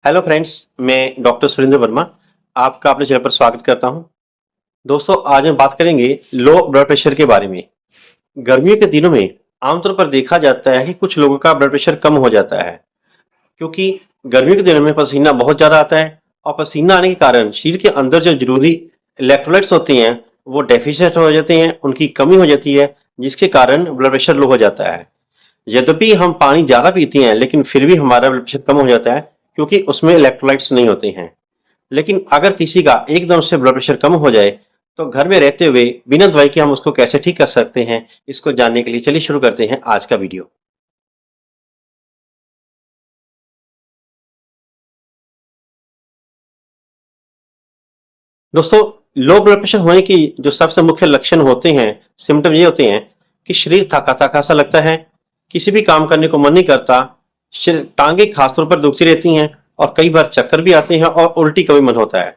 Hello friends. मैं doctor Surendra Verma आपका अपने चैनल पर स्वागत करता हूं। दोस्तों, आज हम बात करेंगे लो ब्लड प्रेशर के बारे में। गर्मियों के दिनों में आमतौर पर देखा जाता है कि कुछ लोगों का ब्लड प्रेशर कम हो जाता है, क्योंकि गर्मियों के दिनों में पसीना बहुत ज़्यादा आता है और पसीना आने के कारण शरीर के अंदर जो जरूरी इलेक्ट्रोलाइट्स होते हैं वो डेफिशिएंट हो जाते हैं, उनकी कमी हो जाती है, जिसके कारण ब्लड प्रेशर लो हो जाता है। यद्यपि हम पानी ज़्यादा पीते हैं लेकिन फिर भी हमारा ब्लड प्रेशर कम हो जाता है, क्योंकि उसमें इलेक्ट्रोलाइट्स नहीं होते हैं। लेकिन अगर किसी का एकदम से ब्लड प्रेशर कम हो जाए तो घर में रहते हुए बिना दवाई के हम उसको कैसे ठीक कर सकते हैं, इसको जानने के लिए चलिए शुरू करते हैं आज का वीडियो। दोस्तों, लो ब्लड प्रेशर होने की जो सबसे मुख्य लक्षण होते हैं, सिम्टम ये होते हैं कि शरीर थका थका सा लगता है, किसी भी काम करने को मन नहीं करता, टांगे खासतौर पर दुखती रहती हैं और कई बार चक्कर भी आते हैं और उल्टी का भी मन होता है।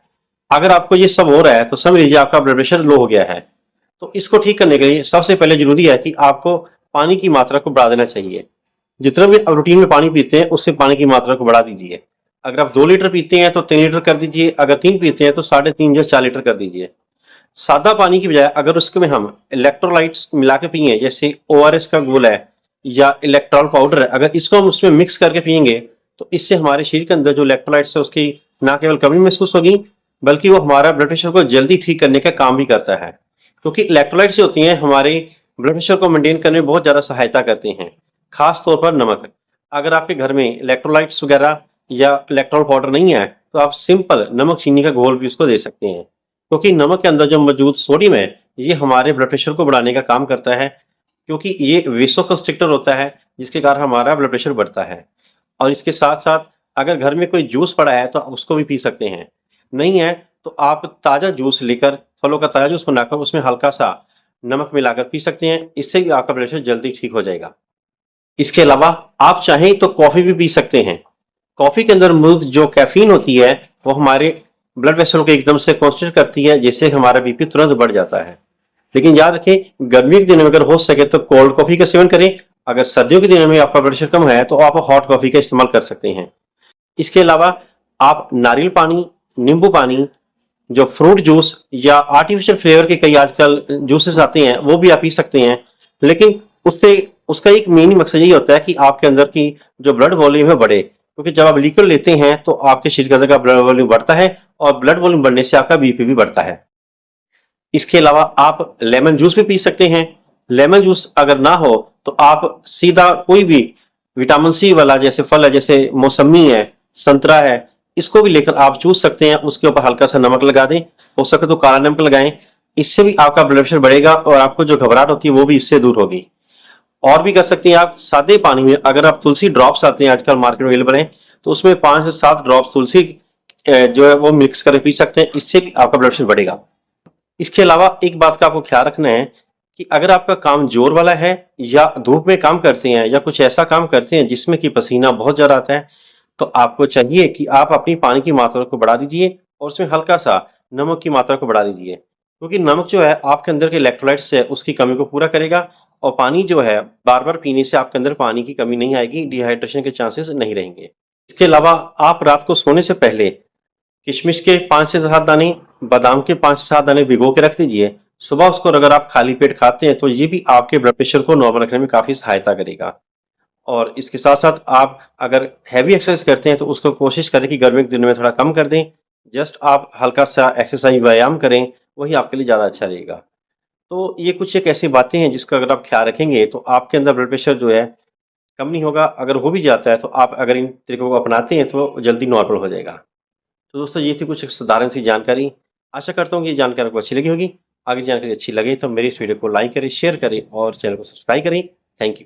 अगर आपको ये सब हो रहा है तो समझ लीजिए आपका ब्लड प्रेशर लो हो गया है। तो इसको ठीक करने के लिए सबसे पहले जरूरी है कि आपको पानी की मात्रा को बढ़ा देना चाहिए। जितना भी आप रूटीन में पानी पीते हैं उससे पानी की मात्रा को बढ़ा दीजिए। अगर आप 2 लीटर पीते हैं तो 3 लीटर कर दीजिए, अगर 3 पीते हैं तो 3.5 या 4 लीटर कर दीजिए। सादा पानी की बजाय अगर उसमें हम इलेक्ट्रोलाइट्स मिला के पिए, जैसे ORS का घोल है या इलेक्ट्रॉल पाउडर है, अगर इसको हम उसमें मिक्स करके पिएंगे तो इससे हमारे शरीर के अंदर जो इलेक्ट्रोलाइट्स है उसकी ना केवल कमी महसूस होगी, बल्कि वो हमारा ब्लड प्रेशर को जल्दी ठीक करने का काम भी करता है। क्योंकि इलेक्ट्रोलाइट्स जो होती हैं हमारे ब्लड प्रेशर को मेंटेन करने में बहुत ज़्यादा सहायता करते हैं। खास तौर पर नमक। अगर आपके घर में इलेक्ट्रोलाइट्स वगैरह या इलेक्ट्रॉल पाउडर नहीं है तो आप सिंपल नमक चीनी का घोल भी उसको दे सकते हैं, क्योंकि नमक के अंदर जो मौजूद सोडियम है ये हमारे ब्लड प्रेशर को बढ़ाने का काम करता है, क्योंकि ये वेसोकंस्ट्रिक्टर होता है जिसके कारण हमारा ब्लड प्रेशर बढ़ता है। और इसके साथ साथ अगर घर में कोई जूस पड़ा है तो आप उसको भी पी सकते हैं। नहीं है तो आप ताज़ा जूस लेकर, फलों का ताज़ा जूस बनाकर उसमें हल्का सा नमक मिलाकर पी सकते हैं। इससे भी आपका ब्लड प्रेशर जल्दी ठीक हो जाएगा। इसके अलावा आप चाहें तो कॉफ़ी भी पी सकते हैं। कॉफ़ी के अंदर मौजूद जो कैफीन होती है वो हमारे ब्लड प्रेशर को एकदम से कॉन्स्टेंट करती है, जिससे हमारा बीपी तुरंत बढ़ जाता है। लेकिन याद रखें, गर्मी के दिनों में अगर हो सके तो कोल्ड कॉफ़ी का सेवन करें। अगर सर्दियों के दिनों में आपका ब्लड प्रेशर कम है तो आप हॉट कॉफ़ी का इस्तेमाल कर सकते हैं। इसके अलावा आप नारियल पानी, नींबू पानी, जो फ्रूट जूस या आर्टिफिशियल फ्लेवर के कई आजकल जूसेस आते हैं वो भी आप पी सकते हैं। लेकिन उससे उसका एक मेन मकसद यही होता है कि आपके अंदर की जो ब्लड वॉल्यूम है बढ़े, क्योंकि जब आप लिक्विड लेते हैं तो आपके शरीर के अंदर का ब्लड वॉल्यूम बढ़ता है और ब्लड वॉल्यूम बढ़ने से आपका बीपी भी बढ़ता है। इसके अलावा आप लेमन जूस भी पी सकते हैं। लेमन जूस अगर ना हो तो आप सीधा कोई भी विटामिन सी वाला जैसे फल है, जैसे मौसमी है, संतरा है, इसको भी लेकर आप चूस सकते हैं। उसके ऊपर हल्का सा नमक लगा दें, हो सके तो काला नमक लगाएं। इससे भी आपका ब्लड प्रेशर बढ़ेगा और आपको जो घबराहट होती है वो भी इससे दूर होगी। और भी कर सकते हैं आप सादे पानी में, अगर आप तुलसी ड्रॉप्स आते हैं आजकल मार्केट में अवेलेबल हैं, तो उसमें 5 से 7 ड्रॉप्स तुलसी जो है वो मिक्स करके पी सकते हैं। इससे भी आपका ब्लड प्रेशर बढ़ेगा। इसके अलावा एक बात का आपको ख्याल रखना है कि अगर आपका काम जोर वाला है या धूप में काम करते हैं या कुछ ऐसा काम करते हैं जिसमें कि पसीना बहुत ज़्यादा आता है, तो आपको चाहिए कि आप अपनी पानी की मात्रा को बढ़ा दीजिए और उसमें हल्का सा नमक की मात्रा को बढ़ा दीजिए, क्योंकि नमक जो है आपके अंदर के इलेक्ट्रोलाइट्स है उसकी कमी को पूरा करेगा। और पानी जो है बार बार पीने से आपके अंदर पानी की कमी नहीं आएगी, डिहाइड्रेशन के चांसेस नहीं रहेंगे। इसके अलावा आप रात को सोने से पहले किशमिश के 5 से 7 दाने, बादाम के 5 से 7 दाने भिगो के रख दीजिए। सुबह उसको अगर आप खाली पेट खाते हैं तो ये भी आपके ब्लड प्रेशर को नॉर्मल रखने में काफ़ी सहायता करेगा। और इसके साथ साथ आप अगर हैवी एक्सरसाइज करते हैं तो उसको कोशिश करें कि गर्मी के दिनों में थोड़ा कम कर दें। जस्ट आप हल्का सा एक्सरसाइज व्यायाम करें, वही आपके लिए ज़्यादा अच्छा रहेगा। तो ये कुछ एक ऐसी बातें हैं जिसका अगर आप ख्याल रखेंगे तो आपके अंदर ब्लड प्रेशर जो है कम नहीं होगा। अगर हो भी जाता है तो आप अगर इन तरीकों को अपनाते हैं तो जल्दी नॉर्मल हो जाएगा। तो दोस्तों, ये थी कुछ एक साधारण सी जानकारी। आशा करता हूँ कि ये जानकारी आपको अच्छी लगी होगी। आगे जानकारी अच्छी लगे तो मेरी इस वीडियो को लाइक करें, शेयर करें और चैनल को सब्सक्राइब करें। Thank you.